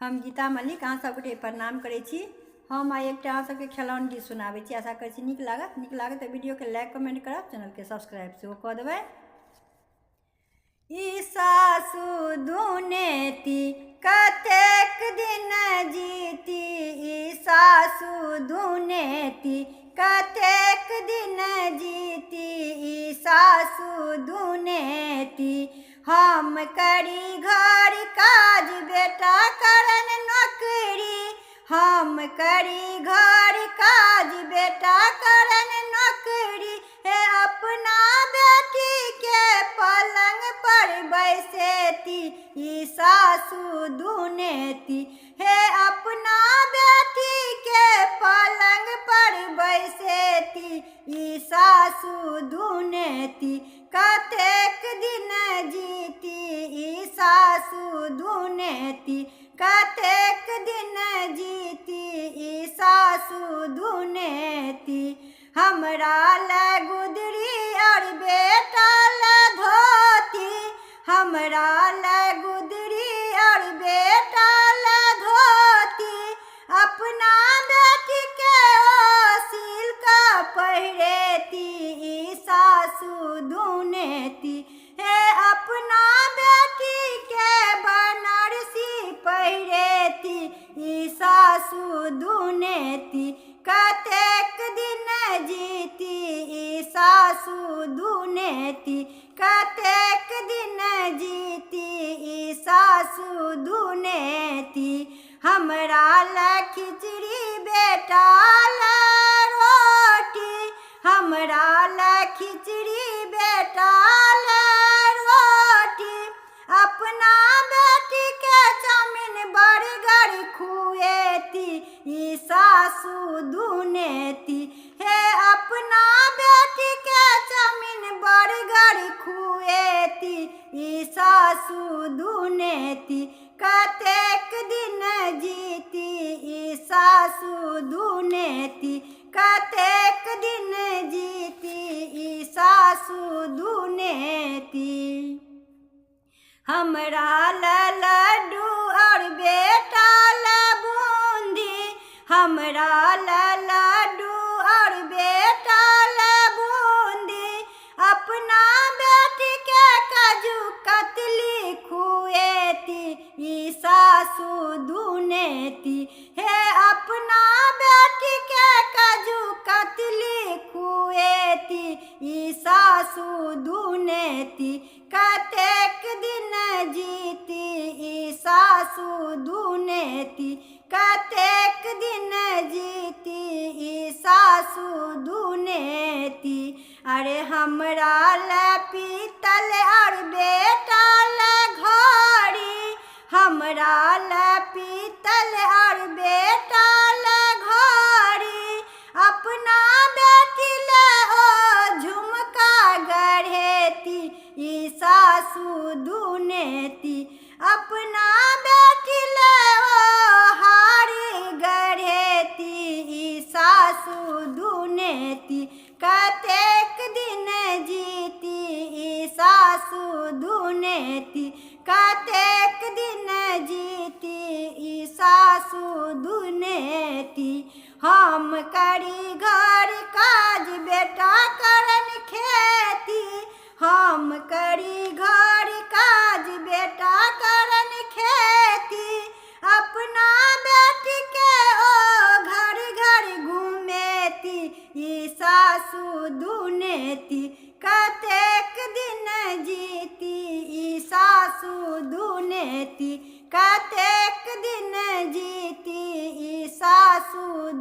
हम गीता मलिक अहाँ सबके प्रणाम करै छी। हम आइ एकटा अहाँ सबके खेलौन गीत सुनाबै छी। आशा करै छी नीक लागत तऽ वीडियो के लाइक कमेंट करब, चैनल के सब्सक्राइब सेहो कऽ देबै। ई सासु दुनेती कतेक दिन जीती, ई सासु दुनेती कतेक दिन जीती, ई सासु दुनेती। हम करी घर काज बेटा करन नौकरी, हम करी घर काज बेटा करन नौकरी। हे अपना बेटी के पलंग पर बैसेती, ई सासु दुनेती। हे अपना बेटी के पलंग पर बैसेती, ई सासु दुनेती। कतेक दिन जीती, ई सासु दुनेती कतेक दिन जीती, ई सासु दुनेती। हमरा ले गुदरी और बेटा ले धोती, हमरा ले गुदरी और बेटा ले धोती। अपना बेटी के ओसिल का पहिरेती, ई सासु दुनेती। हे अपना बेटी के बनारसी पहिरेती, ई सासु दुनेती। कतेक दिन जीती, ई सासु दुनेती कतेक दिन जीती, ई सासु दुनेती। हमरा ले खिचड़ी बेटा ले रोटी, हमरा ले खिचड़ी बेटा ले रोटी। अपना बेटी के चाउमीन बर्गर खुएती, ई सासु दुनेती। हे अपना बेटी के चाउमीन बर्गर खुएती, ई सासु दुनेती। कतेक दिन जीती, ई सासु दुनेती कतेक दिन जीती, ई सासु दुनेती। हमरा ले लड्डू और बेटा ले बूंदी, हमरा ले लड्डू और बेटा ले बूंदी। अपना बेटी के काजू कतली खुएती, ई सासु दुनेती। हे अपना बेटी के काजू कतली खुएती, ई सासु दुनेती। कतेक दिन जीती, ई सासु दुनेती कतेक दिन जीती, ई सासु दुनेती। अरे हमरा ले पीतल और बेटा ले घड़ी, हमरा ले पीतल और बेटा ले घड़ी। अपना बेटी ले ओ झुमका गढ़ेती, ई सासु दुनेती। अपना बेटी ले ओ हारी गढ़ेती, ई सासु दुनेती। कतेक दिन जीती, ई सासु दुनेती कतेक दिन जीती, ई सासु दुनेती। हम करी घर काज बेटा करन खेती, हम करी घर काज बेटा करन खेती। अपना बेटी के ओ घर घर घूमेती, ई सासु दुनेती। कतेक दिन जीती, ई सासु दुनेती कतेक दिन जीती, ई सासु